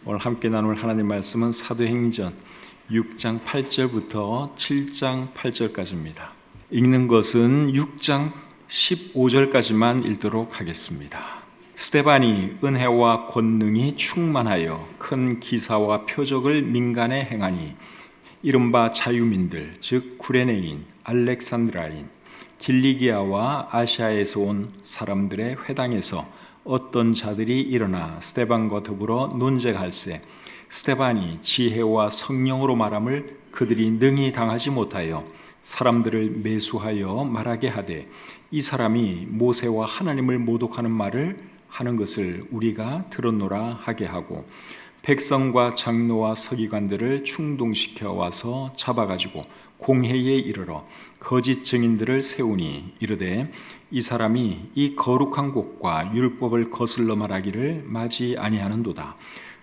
오늘 함께 나눌 하나님 말씀은 사도행전 6장 8절부터 7장 8절까지입니다. 읽는 것은 6장 15절까지만 읽도록 하겠습니다. 스데반이 은혜와 권능이 충만하여 큰 기사와 표적을 민간에 행하니 이른바 자유민들 즉 구레네인, 알렉산드라인, 길리기아와 아시아에서 온 사람들의 회당에서 어떤 자들이 일어나 스데반과 더불어 논쟁할세 스데반이 지혜와 성령으로 말함을 그들이 능히 당하지 못하여 사람들을 매수하여 말하게 하되 이 사람이 모세와 하나님을 모독하는 말을 하는 것을 우리가 들었노라 하게 하고 백성과 장로와 서기관들을 충동시켜 와서 잡아가지고 공회에 이르러 거짓 증인들을 세우니 이르되 이 사람이 이 거룩한 곳과 율법을 거슬러 말하기를 마지 아니하는도다.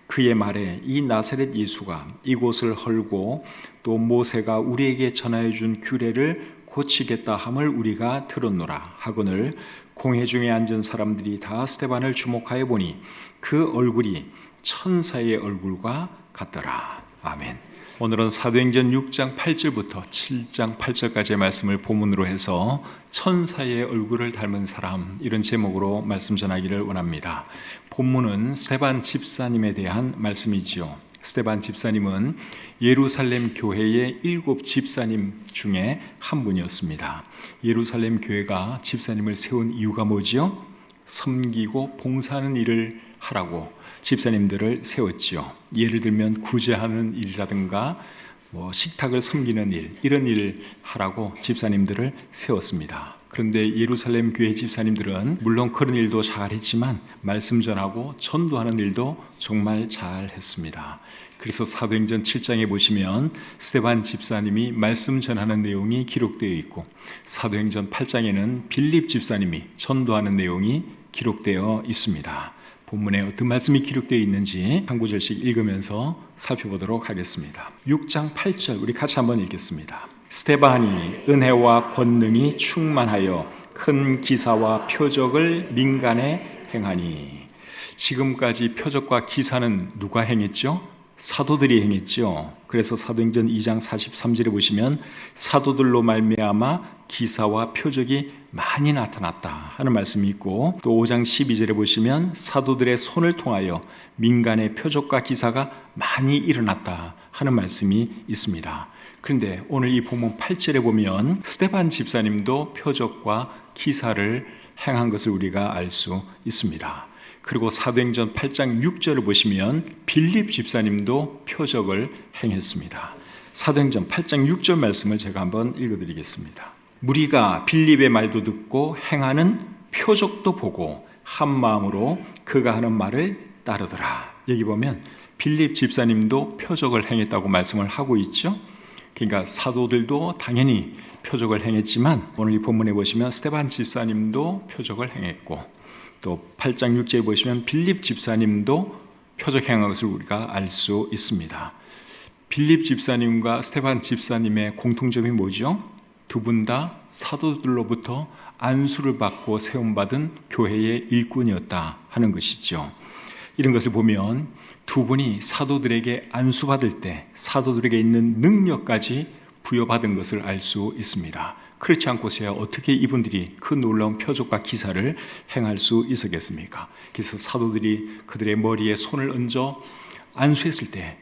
그의 말에 이 나사렛 예수가 이곳을 헐고 또 모세가 우리에게 전하여 준 규례를 고치겠다 함을 우리가 들었노라 하거늘 공회 중에 앉은 사람들이 다 스데반을 주목하여 보니 그 얼굴이 천사의 얼굴과 같더라. 아멘. 오늘은 사도행전 6장 8절부터 7장 8절까지의 말씀을 본문으로 해서 천사의 얼굴을 닮은 사람, 이런 제목으로 말씀 전하기를 원합니다. 본문은 스데반 집사님에 대한 말씀이지요. 스데반 집사님은 예루살렘 교회의 7 집사님 중에 한 분이었습니다. 예루살렘 교회가 집사님을 세운 이유가 뭐지요? 섬기고 봉사하는 일을 하라고 집사님들을 세웠지요. 예를 들면 구제하는 일이라든가 식탁을 섬기는 일, 이런 일을 하라고 집사님들을 세웠습니다. 그런데 예루살렘 교회 집사님들은 물론 그런 일도 잘했지만 말씀 전하고 전도하는 일도 정말 잘했습니다. 그래서 사도행전 7장에 보시면 스데반 집사님이 말씀 전하는 내용이 기록되어 있고 사도행전 8장에는 빌립 집사님이 전도하는 내용이 기록되어 있습니다. 본문에 어떤 말씀이 기록되어 있는지 한 구절씩 읽으면서 살펴보도록 하겠습니다. 6장 8절 우리 같이 한번 읽겠습니다. 스데반이 은혜와 권능이 충만하여 큰 기사와 표적을 민간에 행하니. 지금까지 표적과 기사는 누가 행했죠? 사도들이 행했죠. 그래서 사도행전 2장 43절에 보시면 사도들로 말미암아 기사와 표적이 많이 나타났다 하는 말씀이 있고, 또 5장 12절에 보시면 사도들의 손을 통하여 민간의 표적과 기사가 많이 일어났다 하는 말씀이 있습니다. 그런데 오늘 이 본문 8절에 보면 스데반 집사님도 표적과 기사를 행한 것을 우리가 알 수 있습니다. 그리고 사도행전 8장 6절을 보시면 빌립 집사님도 표적을 행했습니다. 사도행전 8장 6절 말씀을 제가 한번 읽어드리겠습니다. 무리가 빌립의 말도 듣고 행하는 표적도 보고 한 마음으로 그가 하는 말을 따르더라. 여기 보면 빌립 집사님도 표적을 행했다고 말씀을 하고 있죠. 그러니까 사도들도 당연히 표적을 행했지만 오늘 이 본문에 보시면 스데반 집사님도 표적을 행했고, 또 8장 6절에 보시면 빌립 집사님도 표적 행한 것을 우리가 알 수 있습니다. 빌립 집사님과 스데반 집사님의 공통점이 뭐죠? 두 분 다 사도들로부터 안수를 받고 세움받은 교회의 일꾼이었다 하는 것이죠. 이런 것을 보면 두 분이 사도들에게 안수받을 때 사도들에게 있는 능력까지 부여받은 것을 알 수 있습니다. 그렇지 않고서야 어떻게 이분들이 그 놀라운 표적과 기사를 행할 수 있었겠습니까? 그래서 사도들이 그들의 머리에 손을 얹어 안수했을 때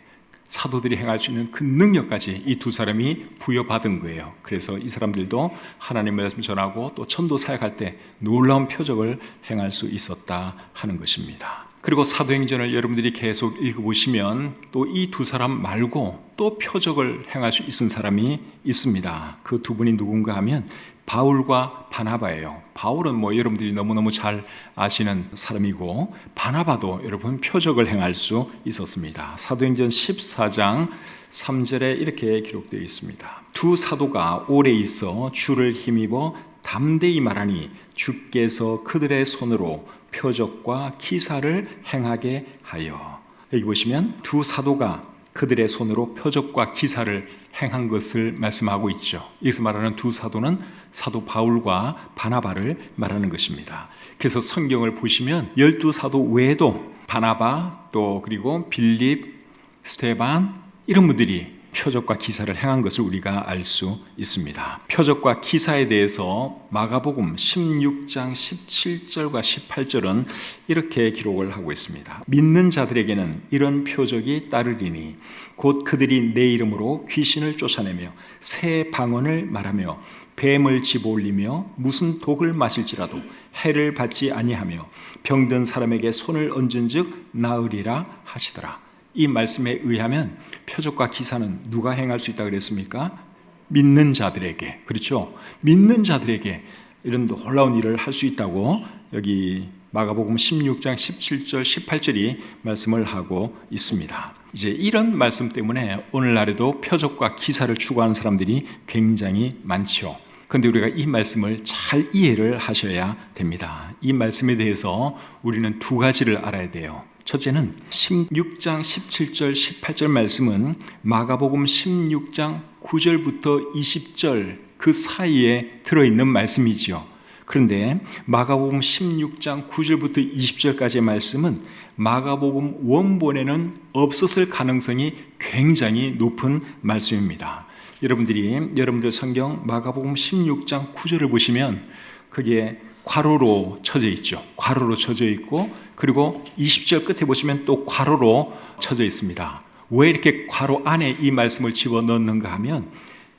사도들이 행할 수 있는 그 능력까지 이 두 사람이 부여받은 거예요. 그래서 이 사람들도 하나님 말씀 전하고 또 전도 사역할 때 놀라운 표적을 행할 수 있었다 하는 것입니다. 그리고 사도행전을 여러분들이 계속 읽어보시면 또 이 두 사람 말고 또 표적을 행할 수 있는 사람이 있습니다. 그 두 분이 누군가 하면 바울과 바나바예요. 바울은 여러분들이 너무너무 잘 아시는 사람이고, 바나바도 여러분 표적을 행할 수 있었습니다. 사도행전 14장 3절에 이렇게 기록되어 있습니다. 두 사도가 오래 있어 주를 힘입어 담대히 말하니 주께서 그들의 손으로 표적과 기사를 행하게 하여. 여기 보시면 두 사도가 그들의 손으로 표적과 기사를 행한 것을 말씀하고 있죠. 여기서 말하는 두 사도는 사도 바울과 바나바를 말하는 것입니다. 그래서 성경을 보시면 12사도 외에도 바나바, 또 그리고 빌립, 스데반 이런 분들이 표적과 기사를 행한 것을 우리가 알 수 있습니다. 표적과 기사에 대해서 마가복음 16장 17절과 18절은 이렇게 기록을 하고 있습니다. 믿는 자들에게는 이런 표적이 따르리니 곧 그들이 내 이름으로 귀신을 쫓아내며 새 방언을 말하며 뱀을 집어올리며 무슨 독을 마실지라도 해를 받지 아니하며 병든 사람에게 손을 얹은즉 나으리라 하시더라. 이 말씀에 의하면 표적과 기사는 누가 행할 수 있다고 그랬습니까? 믿는 자들에게, 그렇죠? 믿는 자들에게 이런 놀라운 일을 할 수 있다고 여기 마가복음 16장 17절 18절이 말씀을 하고 있습니다. 이제 이런 말씀 때문에 오늘날에도 표적과 기사를 추구하는 사람들이 굉장히 많죠. 그런데 우리가 이 말씀을 잘 이해를 하셔야 됩니다. 이 말씀에 대해서 우리는 두 가지를 알아야 돼요. 첫째는 16장 17절 18절 말씀은 마가복음 16장 9절부터 20절 그 사이에 들어있는 말씀이죠. 그런데 마가복음 16장 9절부터 20절까지의 말씀은 마가복음 원본에는 없었을 가능성이 굉장히 높은 말씀입니다. 여러분들 성경 마가복음 16장 9절을 보시면 그게 괄호로 쳐져 있죠. 괄호로 쳐져 있고 그리고 20절 끝에 보시면 또 괄호로 쳐져 있습니다. 왜 이렇게 괄호 안에 이 말씀을 집어넣는가 하면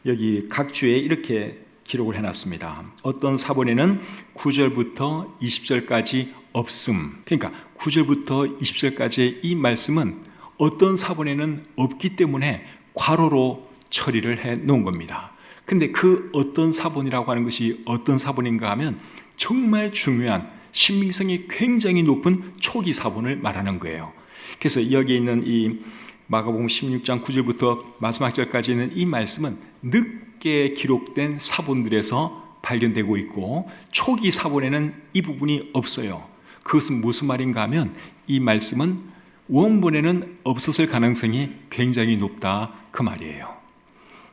여기 각 주에 이렇게 기록을 해놨습니다. 어떤 사본에는 9절부터 20절까지 없음. 그러니까 9절부터 20절까지의 이 말씀은 어떤 사본에는 없기 때문에 괄호로 처리를 해 놓은 겁니다. 근데 그 어떤 사본이라고 하는 것이 어떤 사본인가 하면 정말 중요한 신빙성이 굉장히 높은 초기 사본을 말하는 거예요. 그래서 여기 있는 이 마가복음 16장 9절부터 마지막 절까지 있는 이 말씀은 늦게 기록된 사본들에서 발견되고 있고 초기 사본에는 이 부분이 없어요. 그것은 무슨 말인가 하면 이 말씀은 원본에는 없었을 가능성이 굉장히 높다 그 말이에요.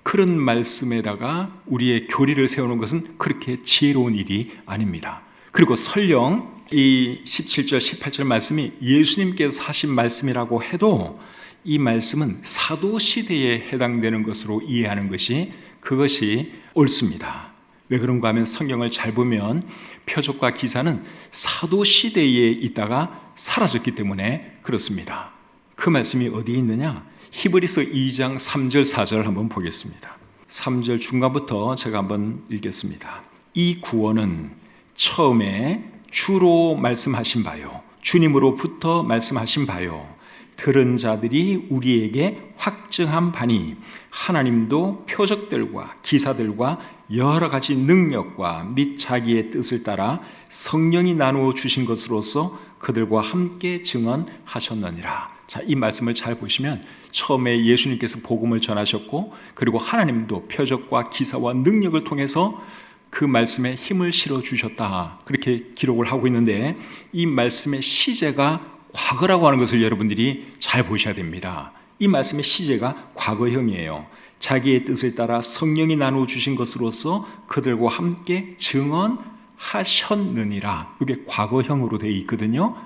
그런 말씀에다가 우리의 교리를 세우는 것은 그렇게 지혜로운 일이 아닙니다. 그리고 설령 이 17절 18절 말씀이 예수님께서 하신 말씀이라고 해도 이 말씀은 사도시대에 해당되는 것으로 이해하는 것이 그것이 옳습니다. 왜 그런가 하면 성경을 잘 보면 표적과 기사는 사도시대에 있다가 사라졌기 때문에 그렇습니다. 그 말씀이 어디에 있느냐? 히브리서 2장 3절 4절 한번 보겠습니다. 3절 중간부터 제가 한번 읽겠습니다. 이 구원은 처음에 주로 말씀하신 바요 주님으로부터 말씀하신 바요 들은 자들이 우리에게 확증한 바니 하나님도 표적들과 기사들과 여러 가지 능력과 및 자기의 뜻을 따라 성령이 나누어 주신 것으로서 그들과 함께 증언하셨느니라. 자, 이 말씀을 잘 보시면 처음에 예수님께서 복음을 전하셨고 그리고 하나님도 표적과 기사와 능력을 통해서 그 말씀에 힘을 실어 주셨다. 그렇게 기록을 하고 있는데 이 말씀의 시제가 과거라고 하는 것을 여러분들이 잘 보셔야 됩니다. 이 말씀의 시제가 과거형이에요. 자기의 뜻을 따라 성령이 나누어 주신 것으로서 그들과 함께 증언하셨느니라. 이게 과거형으로 되어 있거든요.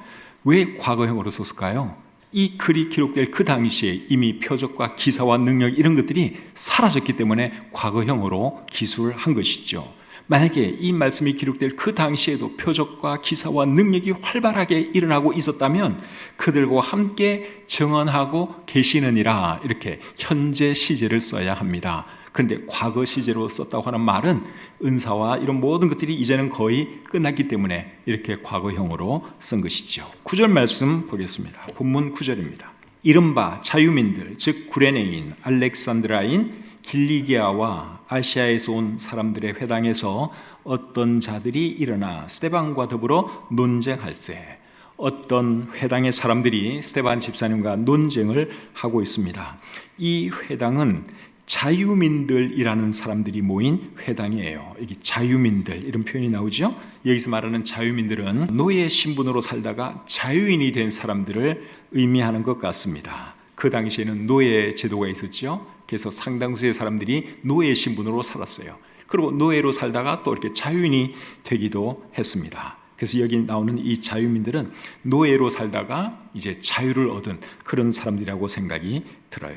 왜 과거형으로 썼을까요? 이 글이 기록될 그 당시에 이미 표적과 기사와 능력 이런 것들이 사라졌기 때문에 과거형으로 기술한 것이죠. 만약에 이 말씀이 기록될 그 당시에도 표적과 기사와 능력이 활발하게 일어나고 있었다면 그들과 함께 증언하고 계시느니라 이렇게 현재 시제를 써야 합니다. 그런데 과거 시제로 썼다고 하는 말은 은사와 이런 모든 것들이 이제는 거의 끝났기 때문에 이렇게 과거형으로 쓴 것이죠. 9절 말씀 보겠습니다. 본문 9절입니다. 이른바 자유민들 즉 구레네인, 알렉산드라인, 길리기아와 아시아에서 온 사람들의 회당에서 어떤 자들이 일어나 스데반과 더불어 논쟁할세. 어떤 회당의 사람들이 스데반 집사님과 논쟁을 하고 있습니다. 이 회당은 자유민들이라는 사람들이 모인 회당이에요. 여기 자유민들 이런 표현이 나오죠. 여기서 말하는 자유민들은 노예 신분으로 살다가 자유인이 된 사람들을 의미하는 것 같습니다. 그 당시에는 노예 제도가 있었죠. 그래서 상당수의 사람들이 노예 신분으로 살았어요. 그리고 노예로 살다가 또 이렇게 자유인이 되기도 했습니다. 그래서 여기 나오는 이 자유민들은 노예로 살다가 이제 자유를 얻은 그런 사람들이라고 생각이 들어요.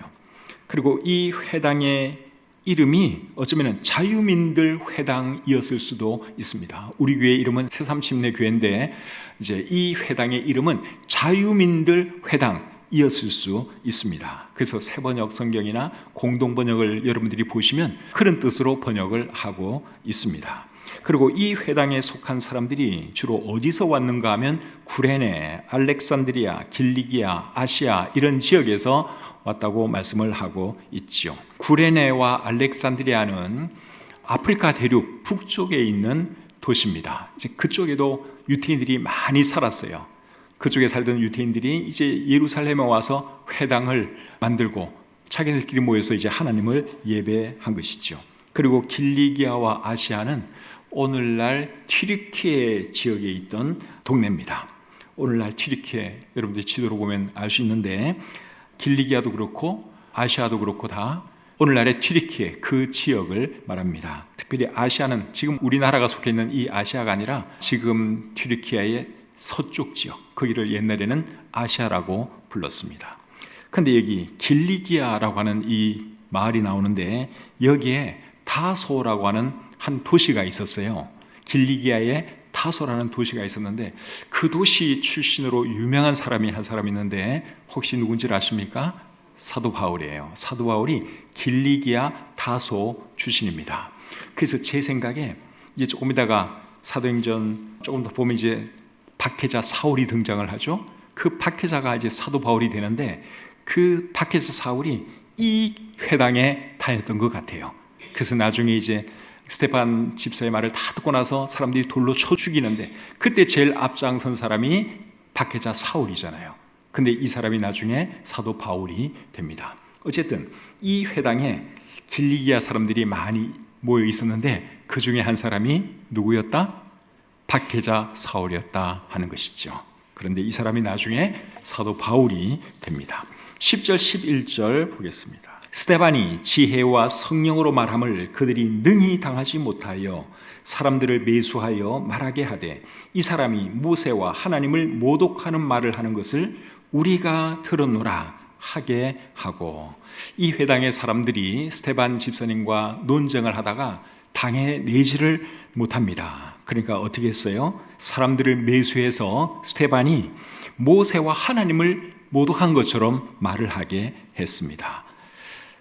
그리고 이 회당의 이름이 어쩌면 자유민들 회당이었을 수도 있습니다. 우리 교회 이름은 새삼침내 교회인데 이제 이 회당의 이름은 자유민들 회당이었을 수 있습니다. 그래서 새번역 성경이나 공동번역을 여러분들이 보시면 그런 뜻으로 번역을 하고 있습니다. 그리고 이 회당에 속한 사람들이 주로 어디서 왔는가 하면 구레네, 알렉산드리아, 길리기아, 아시아 이런 지역에서 왔다고 말씀을 하고 있죠. 구레네와 알렉산드리아는 아프리카 대륙 북쪽에 있는 도시입니다. 이제 그쪽에도 유대인들이 많이 살았어요. 그쪽에 살던 유대인들이 이제 예루살렘에 와서 회당을 만들고 자기들끼리 모여서 이제 하나님을 예배한 것이죠. 그리고 길리기아와 아시아는 오늘날 튀르키예 지역에 있던 동네입니다. 오늘날 튀르키예 여러분들 지도로 보면 알 수 있는데 길리기아도 그렇고 아시아도 그렇고 다 오늘날의 튀르키예 그 지역을 말합니다. 특별히 아시아는 지금 우리나라가 속해 있는 이 아시아가 아니라 지금 튀르키예의 서쪽 지역, 거기를 옛날에는 아시아라고 불렀습니다. 그런데 여기 길리기아라고 하는 이 마을이 나오는데 여기에 다소라고 하는 한 도시가 있었어요. 길리기아에 타소라는 도시가 있었는데 그 도시 출신으로 유명한 사람이 한 사람이 있는데 혹시 누군지 아십니까? 사도 바울이에요. 사도 바울이 길리기아 타소 출신입니다. 그래서 제 생각에 이제 조금 있다가 사도행전 조금 더 보면 이제 박해자 사울이 등장을 하죠. 그 박해자가 이제 사도 바울이 되는데 그 박해자 사울이 이 회당에 다녔던 것 같아요. 그래서 나중에 이제 스데반 집사의 말을 다 듣고 나서 사람들이 돌로 쳐 죽이는데 그때 제일 앞장선 사람이 박해자 사울이잖아요. 근데 이 사람이 나중에 사도 바울이 됩니다. 어쨌든 이 회당에 길리기아 사람들이 많이 모여 있었는데 그 중에 한 사람이 누구였다? 박해자 사울이었다 하는 것이죠. 그런데 이 사람이 나중에 사도 바울이 됩니다. 10절 11절 보겠습니다. 스데반이 지혜와 성령으로 말함을 그들이 능히 당하지 못하여 사람들을 매수하여 말하게 하되 이 사람이 모세와 하나님을 모독하는 말을 하는 것을 우리가 들었노라 하게 하고, 이 회당의 사람들이 스데반 집사님과 논쟁을 하다가 당해내지를 못합니다. 그러니까 어떻게 했어요? 사람들을 매수해서 스데반이 모세와 하나님을 모독한 것처럼 말을 하게 했습니다.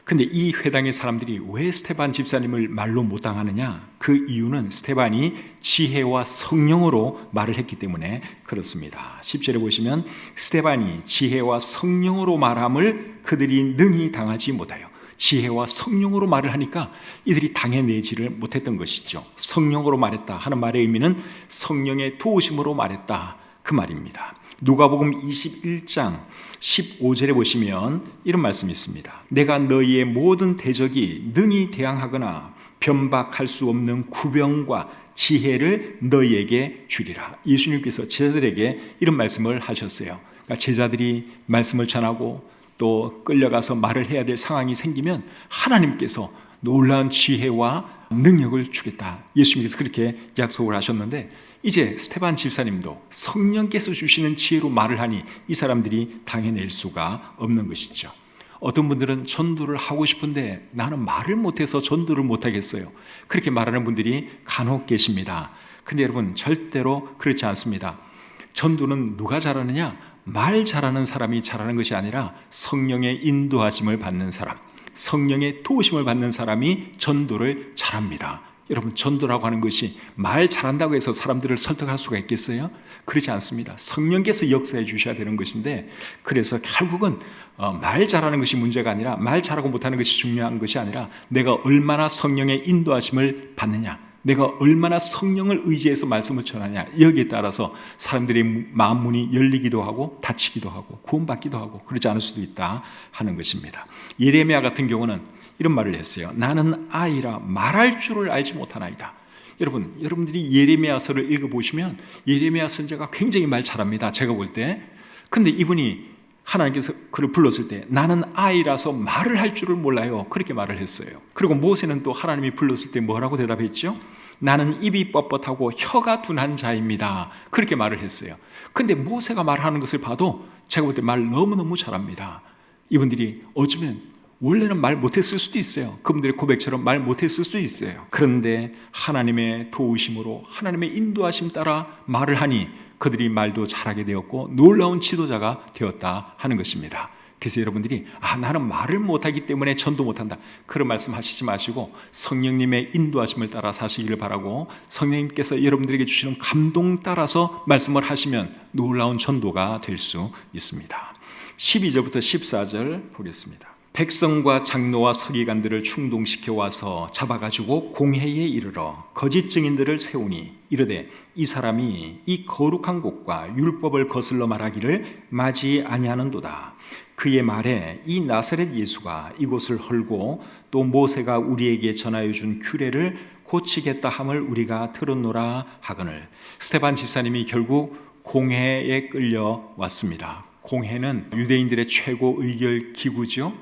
근데 이 회당의 사람들이 왜 스데반 집사님을 말로 못 당하느냐? 그 이유는 스데반이 지혜와 성령으로 말을 했기 때문에 그렇습니다. 10절에 보시면 스데반이 지혜와 성령으로 말함을 그들이 능히 당하지 못하여, 지혜와 성령으로 말을 하니까 이들이 당해내지를 못했던 것이죠. 성령으로 말했다 하는 말의 의미는 성령의 도우심으로 말했다 그 말입니다. 누가복음 21장 15절에 보시면 이런 말씀이 있습니다. 내가 너희의 모든 대적이 능히 대항하거나 변박할 수 없는 구병과 지혜를 너희에게 주리라. 예수님께서 제자들에게 이런 말씀을 하셨어요. 그러니까 제자들이 말씀을 전하고 또 끌려가서 말을 해야 될 상황이 생기면 하나님께서 놀라운 지혜와 능력을 주겠다. 예수님께서 그렇게 약속을 하셨는데 이제 스데반 집사님도 성령께서 주시는 지혜로 말을 하니 이 사람들이 당해낼 수가 없는 것이죠. 어떤 분들은 전도를 하고 싶은데 나는 말을 못해서 전도를 못하겠어요. 그렇게 말하는 분들이 간혹 계십니다. 근데 여러분 절대로 그렇지 않습니다. 전도는 누가 잘하느냐? 말 잘하는 사람이 잘하는 것이 아니라 성령의 인도하심을 받는 사람, 성령의 도우심을 받는 사람이 전도를 잘합니다. 여러분 전도라고 하는 것이 말 잘한다고 해서 사람들을 설득할 수가 있겠어요? 그렇지 않습니다. 성령께서 역사해 주셔야 되는 것인데, 그래서 결국은 말 잘하는 것이 문제가 아니라 말 잘하고 못하는 것이 중요한 것이 아니라 내가 얼마나 성령의 인도하심을 받느냐, 내가 얼마나 성령을 의지해서 말씀을 전하냐, 여기에 따라서 사람들의 마음 문이 열리기도 하고 닫히기도 하고 구원받기도 하고 그렇지 않을 수도 있다 하는 것입니다. 예레미야 같은 경우는 이런 말을 했어요. 나는 아이라 말할 줄을 알지 못하나이다. 여러분들이 예레미야서를 읽어보시면 예레미야 선지자가 굉장히 말 잘합니다. 제가 볼 때. 근데 이분이 하나님께서 그를 불렀을 때 나는 아이라서 말을 할 줄을 몰라요. 그렇게 말을 했어요. 그리고 모세는 또 하나님이 불렀을 때 뭐라고 대답했죠? 나는 입이 뻣뻣하고 혀가 둔한 자입니다. 그렇게 말을 했어요. 근데 모세가 말하는 것을 봐도 제가 볼 때 말 너무너무 잘합니다. 이분들이 어쩌면 원래는 말 못했을 수도 있어요. 그분들의 고백처럼 말 못했을 수도 있어요. 그런데 하나님의 도우심으로 하나님의 인도하심 따라 말을 하니 그들이 말도 잘하게 되었고 놀라운 지도자가 되었다 하는 것입니다. 그래서 여러분들이 나는 말을 못하기 때문에 전도 못한다, 그런 말씀 하시지 마시고 성령님의 인도하심을 따라 사시기를 바라고, 성령님께서 여러분들에게 주시는 감동 따라서 말씀을 하시면 놀라운 전도가 될 수 있습니다. 12절부터 14절 보겠습니다. 백성과 장로와 서기관들을 충동시켜 와서 잡아가지고 공회에 이르러 거짓 증인들을 세우니 이르되 이 사람이 이 거룩한 곳과 율법을 거슬러 말하기를 마지 아니하는도다. 그의 말에 이 나사렛 예수가 이곳을 헐고 또 모세가 우리에게 전하여 준 규례를 고치겠다 함을 우리가 들었노라 하거늘. 스데반 집사님이 결국 공회에 끌려왔습니다. 공회는 유대인들의 최고 의결 기구죠.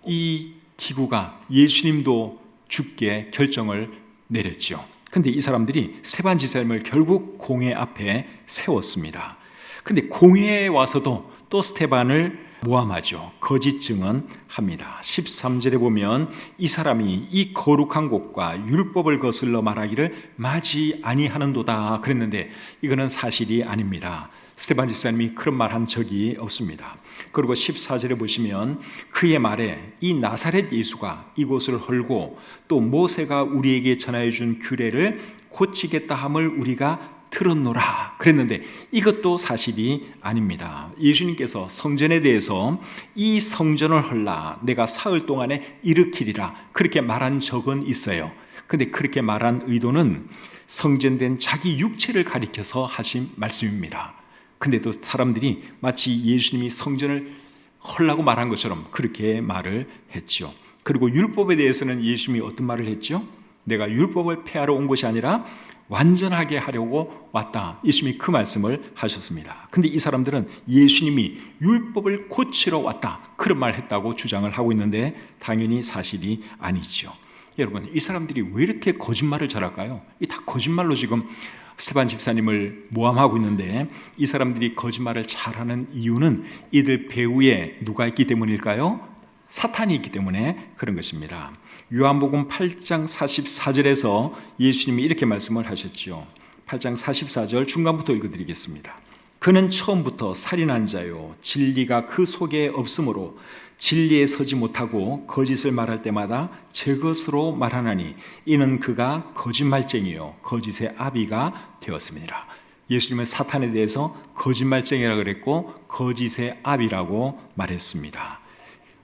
이 기구가 예수님도 죽게 결정을 내렸죠. 근데 이 사람들이 스데반 집사님을 결국 공회 앞에 세웠습니다. 근데 공회에 와서도 또 스데반을 모함하죠. 거짓 증언합니다. 13절에 보면 이 사람이 이 거룩한 곳과 율법을 거슬러 말하기를 마지 아니하는도다 그랬는데 이거는 사실이 아닙니다. 스데반 집사님이 그런 말 한 적이 없습니다. 그리고 14절에 보시면 그의 말에 이 나사렛 예수가 이곳을 헐고 또 모세가 우리에게 전하여 준 규례를 고치겠다 함을 우리가 들었노라 그랬는데 이것도 사실이 아닙니다. 예수님께서 성전에 대해서 이 성전을 헐라 내가 사흘 동안에 일으키리라 그렇게 말한 적은 있어요. 근데 그렇게 말한 의도는 성전된 자기 육체를 가리켜서 하신 말씀입니다. 근데 또 사람들이 마치 예수님이 성전을 헐라고 말한 것처럼 그렇게 말을 했죠. 그리고 율법에 대해서는 예수님이 어떤 말을 했죠? 내가 율법을 폐하러 온 것이 아니라 완전하게 하려고 왔다. 예수님이 그 말씀을 하셨습니다. 근데 이 사람들은 예수님이 율법을 고치러 왔다 그런 말 했다고 주장을 하고 있는데 당연히 사실이 아니죠. 여러분, 이 사람들이 왜 이렇게 거짓말을 잘할까요? 이 다 거짓말로 지금 스데반 집사님을 모함하고 있는데 이 사람들이 거짓말을 잘하는 이유는 이들 배후에 누가 있기 때문일까요? 사탄이 있기 때문에 그런 것입니다. 요한복음 8장 44절에서 예수님이 이렇게 말씀을 하셨죠. 8장 44절 중간부터 읽어드리겠습니다. 그는 처음부터 살인한 자요 진리가 그 속에 없으므로 진리에 서지 못하고 거짓을 말할 때마다 제 것으로 말하나니 이는 그가 거짓말쟁이요 거짓의 아비가 되었습니다. 예수님은 사탄에 대해서 거짓말쟁이라고 그랬고 거짓의 아비라고 말했습니다.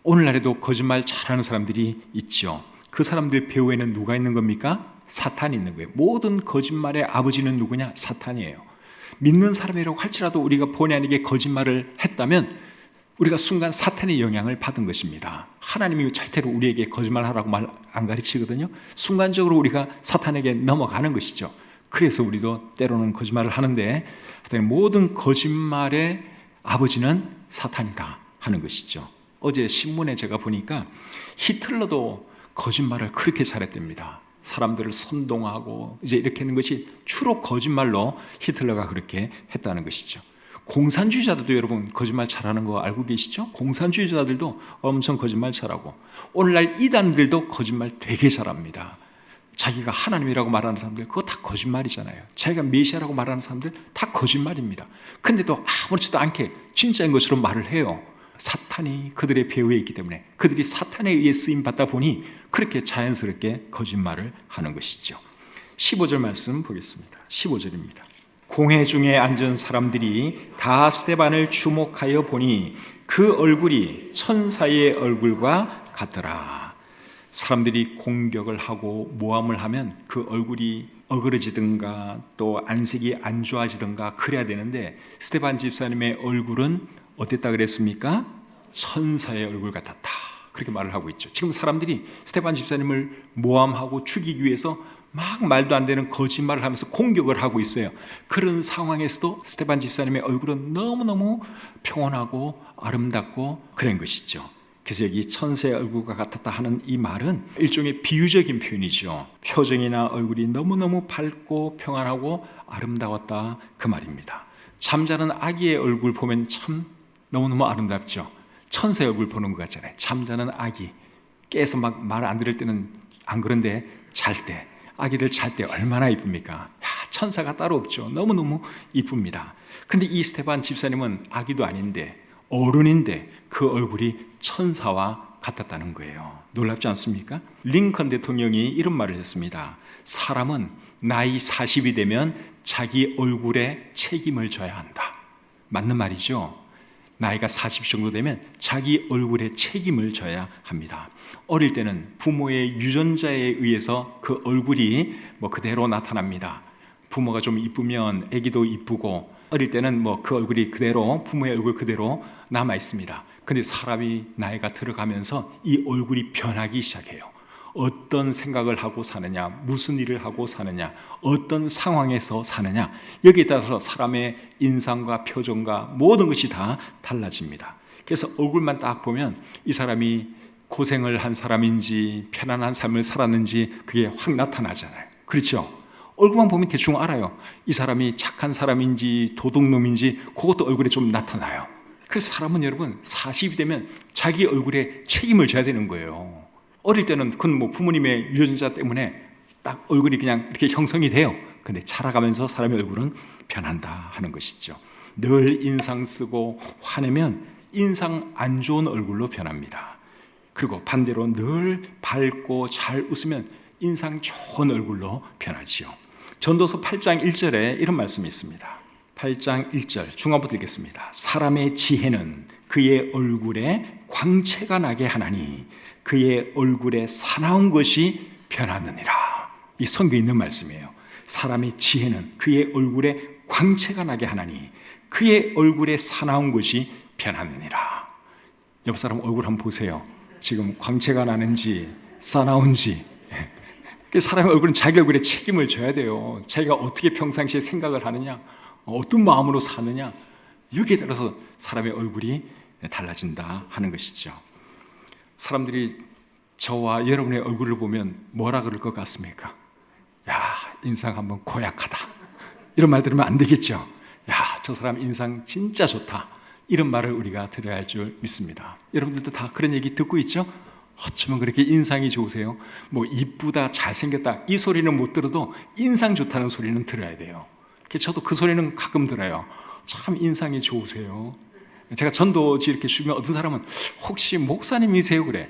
오늘날에도 거짓말 잘하는 사람들이 있죠. 그 사람들 배후에는 누가 있는 겁니까? 사탄이 있는 거예요. 모든 거짓말의 아버지는 누구냐? 사탄이에요. 믿는 사람이라고 할지라도 우리가 본의 아니게 거짓말을 했다면 우리가 순간 사탄의 영향을 받은 것입니다. 하나님이 절대로 우리에게 거짓말하라고 말 안 가르치거든요. 순간적으로 우리가 사탄에게 넘어가는 것이죠. 그래서 우리도 때로는 거짓말을 하는데 모든 거짓말의 아버지는 사탄이다 하는 것이죠. 어제 신문에 제가 보니까 히틀러도 거짓말을 그렇게 잘했답니다. 사람들을 선동하고 이제 이렇게 하는 것이 주로 거짓말로 히틀러가 그렇게 했다는 것이죠. 공산주의자들도 여러분 거짓말 잘하는 거 알고 계시죠? 공산주의자들도 엄청 거짓말 잘하고 오늘날 이단들도 거짓말 되게 잘합니다. 자기가 하나님이라고 말하는 사람들 그거 다 거짓말이잖아요. 자기가 메시아라고 말하는 사람들 다 거짓말입니다. 근데도 아무렇지도 않게 진짜인 것으로 말을 해요. 사탄이 그들의 배후에 있기 때문에 그들이 사탄에 의해 쓰임받다 보니 그렇게 자연스럽게 거짓말을 하는 것이죠. 15절 말씀 보겠습니다. 15절입니다. 공회 중에 앉은 사람들이 다 스데반을 주목하여 보니 그 얼굴이 천사의 얼굴과 같더라. 사람들이 공격을 하고 모함을 하면 그 얼굴이 어그러지든가 또 안색이 안 좋아지든가 그래야 되는데 스데반 집사님의 얼굴은 어땠다 그랬습니까? 천사의 얼굴 같았다 그렇게 말을 하고 있죠. 지금 사람들이 스데반 집사님을 모함하고 죽이기 위해서 막 말도 안 되는 거짓말을 하면서 공격을 하고 있어요. 그런 상황에서도 스데반 집사님의 얼굴은 너무너무 평온하고 아름답고 그런 것이죠. 그래서 여기 천사의 얼굴과 같았다 하는 이 말은 일종의 비유적인 표현이죠. 표정이나 얼굴이 너무너무 밝고 평안하고 아름다웠다 그 말입니다. 잠자는 아기의 얼굴 보면 참 너무너무 아름답죠. 천사의 얼굴 보는 것 같잖아요. 잠자는 아기 깨서 막 말 안 들을 때는 안 그런데 잘 때, 아기들 잘 때 얼마나 이쁩니까? 천사가 따로 없죠. 너무너무 이쁩니다. 근데 이 스테반 집사님은 아기도 아닌데 어른인데 그 얼굴이 천사와 같았다는 거예요. 놀랍지 않습니까? 링컨 대통령이 이런 말을 했습니다. 사람은 나이 40이 되면 자기 얼굴에 책임을 져야 한다. 맞는 말이죠. 나이가 40 정도 되면 자기 얼굴에 책임을 져야 합니다. 어릴 때는 부모의 유전자에 의해서 그 얼굴이 그대로 나타납니다. 부모가 좀 이쁘면 아기도 이쁘고, 어릴 때는 그 얼굴이 그대로, 부모의 얼굴 그대로 남아 있습니다. 근데 사람이 나이가 들어가면서 이 얼굴이 변하기 시작해요. 어떤 생각을 하고 사느냐, 무슨 일을 하고 사느냐, 어떤 상황에서 사느냐, 여기에 따라서 사람의 인상과 표정과 모든 것이 다 달라집니다. 그래서 얼굴만 딱 보면 이 사람이 고생을 한 사람인지 편안한 삶을 살았는지 그게 확 나타나잖아요. 그렇죠? 얼굴만 보면 대충 알아요. 이 사람이 착한 사람인지 도둑놈인지 그것도 얼굴에 좀 나타나요. 그래서 사람은 여러분 40이 되면 자기 얼굴에 책임을 져야 되는 거예요. 어릴 때는 그건 부모님의 유전자 때문에 딱 얼굴이 그냥 이렇게 형성이 돼요. 근데 자라가면서 사람의 얼굴은 변한다 하는 것이죠. 늘 인상 쓰고 화내면 인상 안 좋은 얼굴로 변합니다. 그리고 반대로 늘 밝고 잘 웃으면 인상 좋은 얼굴로 변하지요. 전도서 8장 1절에 이런 말씀이 있습니다. 8장 1절 중간부터 읽겠습니다. 사람의 지혜는 그의 얼굴에 광채가 나게 하나니 그의 얼굴에 사나운 것이 변하느니라. 이 성경에 있는 말씀이에요. 사람의 지혜는 그의 얼굴에 광채가 나게 하나니 그의 얼굴에 사나운 것이 변하느니라. 옆 사람 얼굴 한번 보세요. 지금 광채가 나는지 사나운지. 사람의 얼굴은 자기 얼굴에 책임을 져야 돼요. 자기가 어떻게 평상시에 생각을 하느냐, 어떤 마음으로 사느냐, 여기에 따라서 사람의 얼굴이 달라진다 하는 것이죠. 사람들이 저와 여러분의 얼굴을 보면 뭐라 그럴 것 같습니까? 야, 인상 한번 고약하다. 이런 말 들으면 안 되겠죠. 야, 저 사람 인상 진짜 좋다. 이런 말을 우리가 들어야 할 줄 믿습니다. 여러분들도 다 그런 얘기 듣고 있죠? 어쩌면 그렇게 인상이 좋으세요? 이쁘다, 잘생겼다 이 소리는 못 들어도 인상 좋다는 소리는 들어야 돼요. 저도 그 소리는 가끔 들어요. 참 인상이 좋으세요. 제가 전도지 이렇게 주면 어떤 사람은 혹시 목사님이세요? 그래.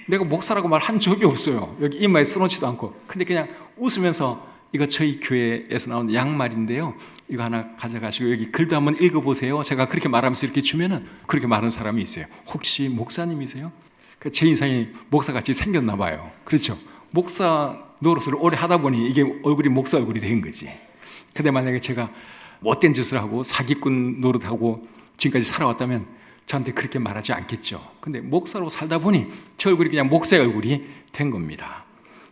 내가 목사라고 말한 적이 없어요. 여기 이마에 써놓지도 않고. 근데 그냥 웃으면서 이거 저희 교회에서 나온 양말인데요. 이거 하나 가져가시고 여기 글도 한번 읽어보세요. 제가 그렇게 말하면서 이렇게 주면은 그렇게 말하는 사람이 있어요. 혹시 목사님이세요? 제 인상이 목사같이 생겼나 봐요. 그렇죠? 목사 노릇을 오래 하다 보니 이게 얼굴이 목사 얼굴이 된 거지. 근데 만약에 제가 못된 짓을 하고 사기꾼 노릇하고 지금까지 살아왔다면 저한테 그렇게 말하지 않겠죠. 근데 목사로 살다 보니 제 얼굴이 그냥 목사의 얼굴이 된 겁니다.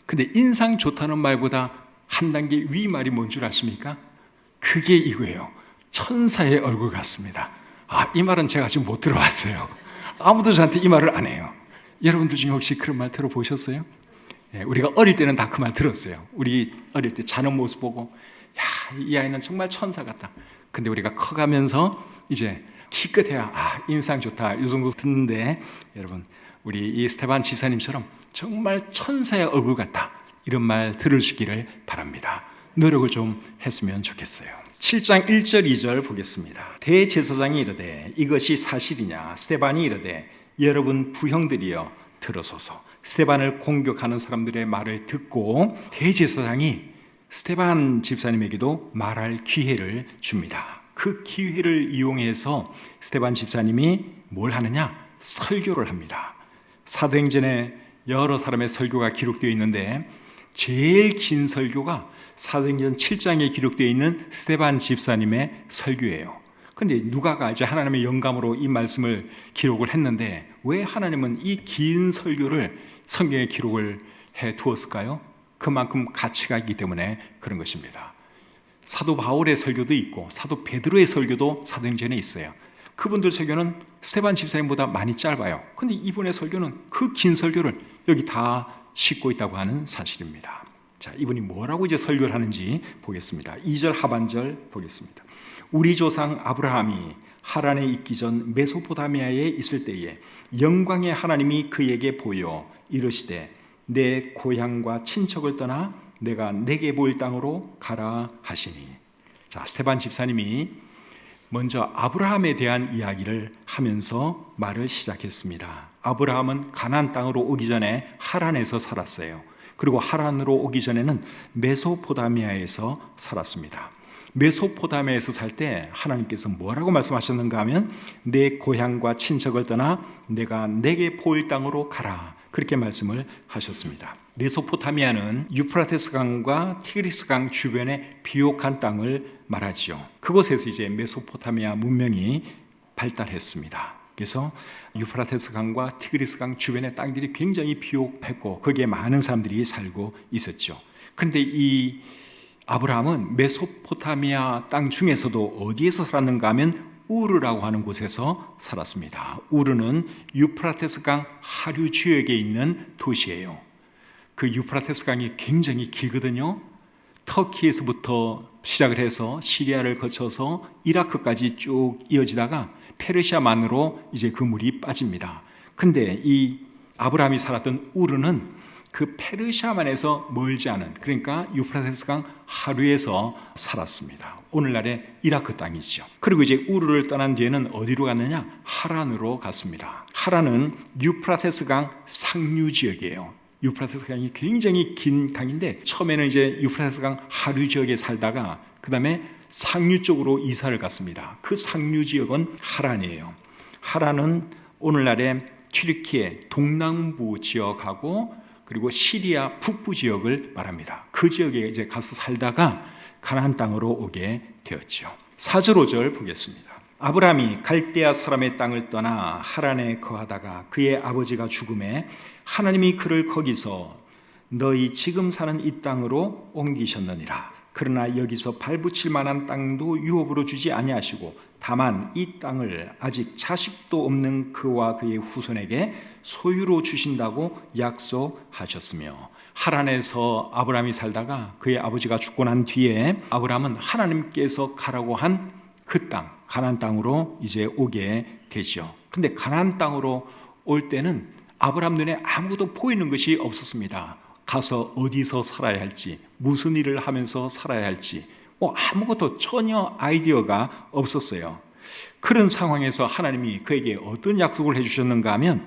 근데 인상 좋다는 말보다 한 단계 위 말이 뭔 줄 아십니까? 그게 이거예요. 천사의 얼굴 같습니다. 이 말은 제가 지금 못 들어봤어요. 아무도 저한테 이 말을 안 해요. 여러분들 중에 혹시 그런 말 들어보셨어요? 우리가 어릴 때는 다 그 말 들었어요. 우리 어릴 때 자는 모습 보고 야, 이 아이는 정말 천사 같다. 근데 우리가 커가면서 이제 키끝해야 인상 좋다 이 정도 듣는데, 여러분 우리 이 스테반 집사님처럼 정말 천사의 얼굴 같다 이런 말 들으시기를 바랍니다. 노력을 좀 했으면 좋겠어요. 7장 1절 2절 보겠습니다. 대제사장이 이르되 이것이 사실이냐? 스테반이 이르되 여러분 부형들이여 들으소서. 스테반을 공격하는 사람들의 말을 듣고 대제사장이 스테반 집사님에게도 말할 기회를 줍니다. 그 기회를 이용해서 스테반 집사님이 뭘 하느냐? 설교를 합니다. 사도행전에 여러 사람의 설교가 기록되어 있는데 제일 긴 설교가 사도행전 7장에 기록되어 있는 스테반 집사님의 설교예요. 그런데 누가가 이제 하나님의 영감으로 이 말씀을 기록을 했는데 왜 하나님은 이 긴 설교를 성경에 기록을 해 두었을까요? 그만큼 가치가 있기 때문에 그런 것입니다. 사도 바울의 설교도 있고 사도 베드로의 설교도 사도행전에 있어요. 그분들 설교는 스테반 집사님보다 많이 짧아요. 근데 이분의 설교는 그 긴 설교를 여기 다 싣고 있다고 하는 사실입니다. 자, 이분이 뭐라고 이제 설교를 하는지 보겠습니다. 2절 하반절 보겠습니다. 우리 조상 아브라함이 하란에 있기 전 메소포타미아에 있을 때에 영광의 하나님이 그에게 보여 이르시되 내 고향과 친척을 떠나 내가 내게 보일 땅으로 가라 하시니. 자, 스테반 집사님이 먼저 아브라함에 대한 이야기를 하면서 말을 시작했습니다. 아브라함은 가나안 땅으로 오기 전에 하란에서 살았어요. 그리고 하란으로 오기 전에는 메소포타미아에서 살았습니다. 메소포타미아에서 살 때 하나님께서 뭐라고 말씀하셨는가 하면 내 고향과 친척을 떠나 내가 내게 보일 땅으로 가라, 그렇게 말씀을 하셨습니다. 메소포타미아는 유프라테스 강과 티그리스 강 주변의 비옥한 땅을 말하지요. 그곳에서 이제 메소포타미아 문명이 발달했습니다. 그래서 유프라테스 강과 티그리스 강 주변의 땅들이 굉장히 비옥했고 거기에 많은 사람들이 살고 있었죠. 그런데 이 아브라함은 메소포타미아 땅 중에서도 어디에서 살았는가 하면 우르라고 하는 곳에서 살았습니다. 우르는 유프라테스 강 하류 지역에 있는 도시예요. 그 유프라테스 강이 굉장히 길거든요. 터키에서부터 시작을 해서 시리아를 거쳐서 이라크까지 쭉 이어지다가 페르시아만으로 이제 그 물이 빠집니다. 근데 이 아브라함이 살았던 우르는 그 페르시아만에서 멀지 않은, 그러니까 유프라테스 강 하류에서 살았습니다. 오늘날의 이라크 땅이죠. 그리고 이제 우르를 떠난 뒤에는 어디로 갔느냐? 하란으로 갔습니다. 하란은 유프라테스 강 상류 지역이에요. 유프라테스 강이 굉장히 긴 강인데 처음에는 이제 유프라테스 강 하류 지역에 살다가 그 다음에 상류 쪽으로 이사를 갔습니다. 그 상류 지역은 하란이에요. 하란은 오늘날의 튀르키예 동남부 지역하고 그리고 시리아 북부 지역을 말합니다. 그 지역에 이제 가서 살다가 가나안 땅으로 오게 되었죠. 4절 5절 보겠습니다. 아브라함이 갈대아 사람의 땅을 떠나 하란에 거하다가 그의 아버지가 죽음에 하나님이 그를 거기서 너희 지금 사는 이 땅으로 옮기셨느니라. 그러나 여기서 발붙일 만한 땅도 유업으로 주지 아니하시고 다만 이 땅을 아직 자식도 없는 그와 그의 후손에게 소유로 주신다고 약속하셨으며, 하란에서 아브라함이 살다가 그의 아버지가 죽고 난 뒤에 아브라함은 하나님께서 가라고 한 그 땅, 가나안 땅으로 이제 오게 되죠. 근데 가나안 땅으로 올 때는 아브라함 눈에 아무것도 보이는 것이 없었습니다. 가서 어디서 살아야 할지, 무슨 일을 하면서 살아야 할지 아무것도 전혀 아이디어가 없었어요. 그런 상황에서 하나님이 그에게 어떤 약속을 해주셨는가 하면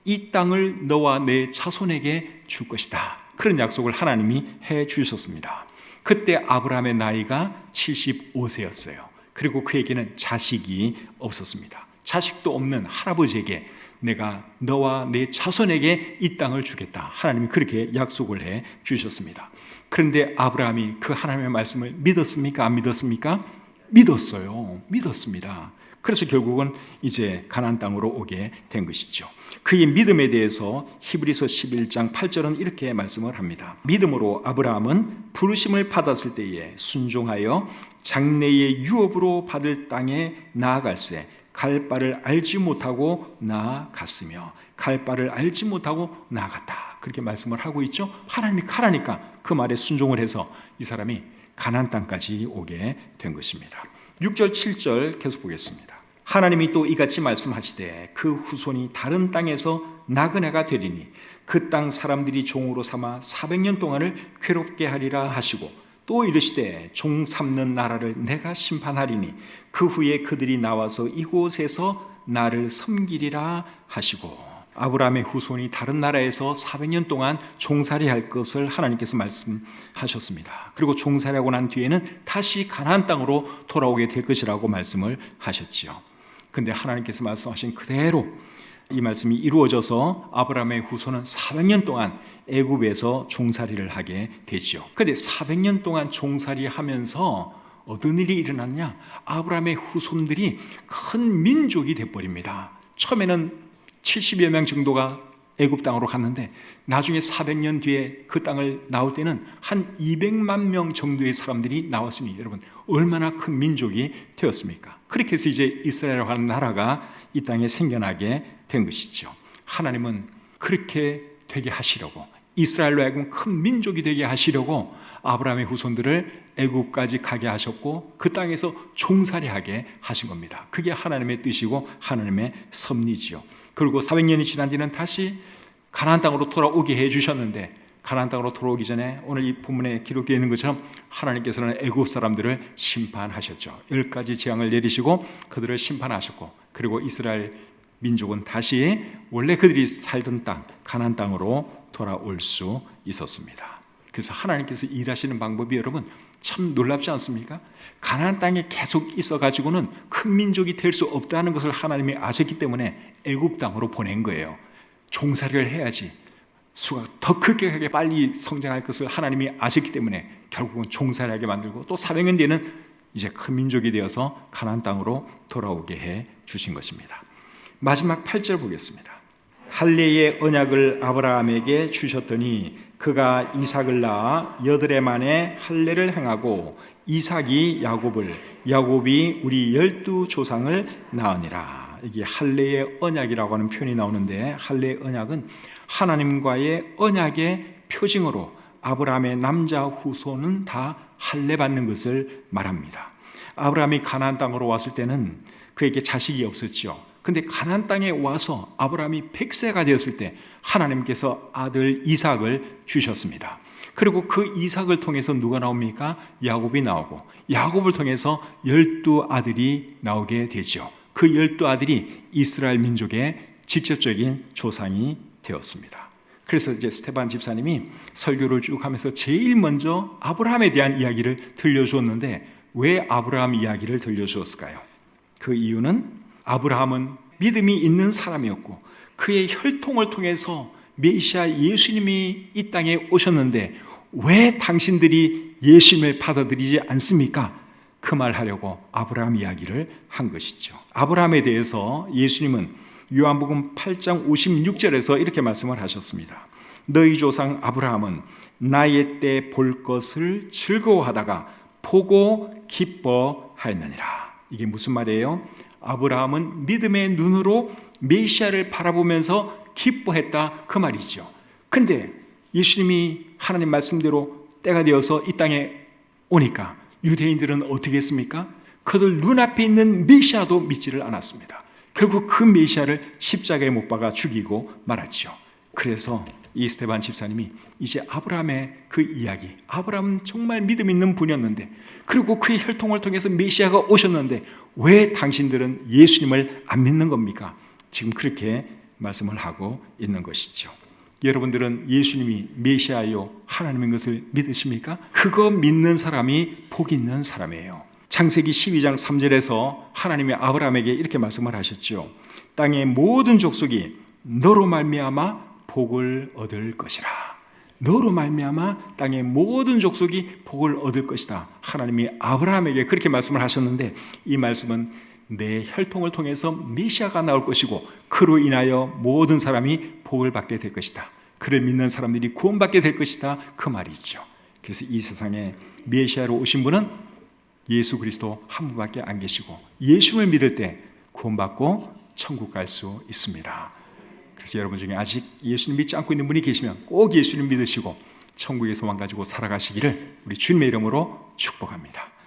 이 땅을 너와 내 자손에게 줄 것이다, 그런 약속을 하나님이 해주셨습니다. 그때 아브라함의 나이가 75세였어요. 그리고 그에게는 자식이 없었습니다. 자식도 없는 할아버지에게 내가 너와 내 자손에게 이 땅을 주겠다, 하나님이 그렇게 약속을 해 주셨습니다. 그런데 아브라함이 그 하나님의 말씀을 믿었습니까? 안 믿었습니까? 믿었어요. 믿었습니다. 그래서 결국은 이제 가나안 땅으로 오게 된 것이죠. 그의 믿음에 대해서 히브리서 11장 8절은 이렇게 말씀을 합니다. 믿음으로 아브라함은 부르심을 받았을 때에 순종하여 장래의 유업으로 받을 땅에 나아갈새 갈 바를 알지 못하고 나아갔으며, 갈 바를 알지 못하고 나아갔다, 그렇게 말씀을 하고 있죠. 하나님이 가라니까 그 말에 순종을 해서 이 사람이 가나안 땅까지 오게 된 것입니다. 6절 7절 계속 보겠습니다. 하나님이 또 이같이 말씀하시되 그 후손이 다른 땅에서 나그네가 되리니 그 땅 사람들이 종으로 삼아 400년 동안을 괴롭게 하리라 하시고, 또 이르시되 종 삼는 나라를 내가 심판하리니 그 후에 그들이 나와서 이곳에서 나를 섬기리라 하시고, 아브라함의 후손이 다른 나라에서 400년 동안 종살이할 것을 하나님께서 말씀하셨습니다. 그리고 종살이하고 난 뒤에는 다시 가나안 땅으로 돌아오게 될 것이라고 말씀을 하셨지요. 그런데 하나님께서 말씀하신 그대로 이 말씀이 이루어져서 아브라함의 후손은 400년 동안 애굽에서 종살이를 하게 되죠. 그런데 400년 동안 종살이하면서 어떤 일이 일어났냐? 아브라함의 후손들이 큰 민족이 되어버립니다. 처음에는 70여 명 정도가 애굽 땅으로 갔는데 나중에 400년 뒤에 그 땅을 나올 때는 한 200만 명 정도의 사람들이 나왔으니 여러분 얼마나 큰 민족이 되었습니까? 그렇게 해서 이제 이스라엘이라는 나라가 이 땅에 생겨나게 된 것이죠. 하나님은 그렇게 되게 하시려고, 이스라엘로 하여금 큰 민족이 되게 하시려고 아브라함의 후손들을 애굽까지 가게 하셨고 그 땅에서 종살이하게 하신 겁니다. 그게 하나님의 뜻이고 하나님의 섭리지요. 그리고 400년이 지난 뒤는 다시 가나안 땅으로 돌아오게 해주셨는데, 가나안 땅으로 돌아오기 전에 오늘 이 본문에 기록되어 있는 것처럼 하나님께서는 애굽 사람들을 심판하셨죠. 10가지 재앙을 내리시고 그들을 심판하셨고, 그리고 이스라엘 민족은 다시 원래 그들이 살던 땅 가나안 땅으로 돌아올 수 있었습니다. 그래서 하나님께서 일하시는 방법이 여러분 참 놀랍지 않습니까? 가나안 땅에 계속 있어가지고는 큰 민족이 될 수 없다는 것을 하나님이 아셨기 때문에 애굽 땅으로 보낸 거예요. 종살이를 해야지 수가 더 크게 빨리 성장할 것을 하나님이 아셨기 때문에 결국은 종살이하게 만들고 또 400년 뒤에는 이제 큰 민족이 되어서 가나안 땅으로 돌아오게 해 주신 것입니다. 마지막 8절 보겠습니다. 할례의 언약을 아브라함에게 주셨더니 그가 이삭을 낳아 8해 만에 할례를 행하고 이삭이 야곱을, 야곱이 우리 12조상을 낳으니라. 이게 할례의 언약이라고 하는 표현이 나오는데, 할례의 언약은 하나님과의 언약의 표징으로 아브라함의 남자 후손은 다 할례 받는 것을 말합니다. 아브라함이 가나안 땅으로 왔을 때는 그에게 자식이 없었죠. 근데 가나안 땅에 와서 아브라함이 100세가 되었을 때 하나님께서 아들 이삭을 주셨습니다. 그리고 그 이삭을 통해서 누가 나옵니까? 야곱이 나오고, 야곱을 통해서 12아들이 나오게 되죠. 그 12아들이 이스라엘 민족의 직접적인 조상이 되었습니다. 그래서 이제 스테반 집사님이 설교를 쭉 하면서 제일 먼저 아브라함에 대한 이야기를 들려주었는데, 왜 아브라함 이야기를 들려주었을까요? 그 이유는 아브라함은 믿음이 있는 사람이었고 그의 혈통을 통해서 메시아 예수님이 이 땅에 오셨는데 왜 당신들이 예수님을 받아들이지 않습니까? 그 말하려고 아브라함 이야기를 한 것이죠. 아브라함에 대해서 예수님은 요한복음 8장 56절에서 이렇게 말씀을 하셨습니다. 너희 조상 아브라함은 나의 때 볼 것을 즐거워하다가 보고 기뻐하였느니라. 이게 무슨 말이에요? 아브라함은 믿음의 눈으로 메시아를 바라보면서 기뻐했다, 그 말이죠. 근데 예수님이 하나님 말씀대로 때가 되어서 이 땅에 오니까 유대인들은 어떻게 했습니까? 그들 눈앞에 있는 메시아도 믿지를 않았습니다. 결국 그 메시아를 십자가에 못 박아 죽이고 말았죠. 그래서 이 스테반 집사님이 이제 아브라함의 그 이야기, 아브라함은 정말 믿음 있는 분이었는데, 그리고 그의 혈통을 통해서 메시아가 오셨는데 왜 당신들은 예수님을 안 믿는 겁니까? 지금 그렇게 말씀을 하고 있는 것이죠. 여러분들은 예수님이 메시아요 하나님인 것을 믿으십니까? 그거 믿는 사람이 복 있는 사람이에요. 창세기 12장 3절에서 하나님이 아브라함에게 이렇게 말씀을 하셨죠. 땅의 모든 족속이 너로 말미암아 복을 얻을 것이라. 너로 말미암아 땅의 모든 족속이 복을 얻을 것이다. 하나님이 아브라함에게 그렇게 말씀을 하셨는데, 이 말씀은 내 혈통을 통해서 메시아가 나올 것이고 그로 인하여 모든 사람이 복을 받게 될 것이다. 그를 믿는 사람들이 구원받게 될 것이다, 그 말이죠. 그래서 이 세상에 메시아로 오신 분은 예수 그리스도 한 분밖에 안 계시고 예수를 믿을 때 구원받고 천국 갈 수 있습니다. 그래서 여러분 중에 아직 예수님 믿지 않고 있는 분이 계시면 꼭 예수님 믿으시고 천국의 소망 가지고 살아가시기를 우리 주님의 이름으로 축복합니다.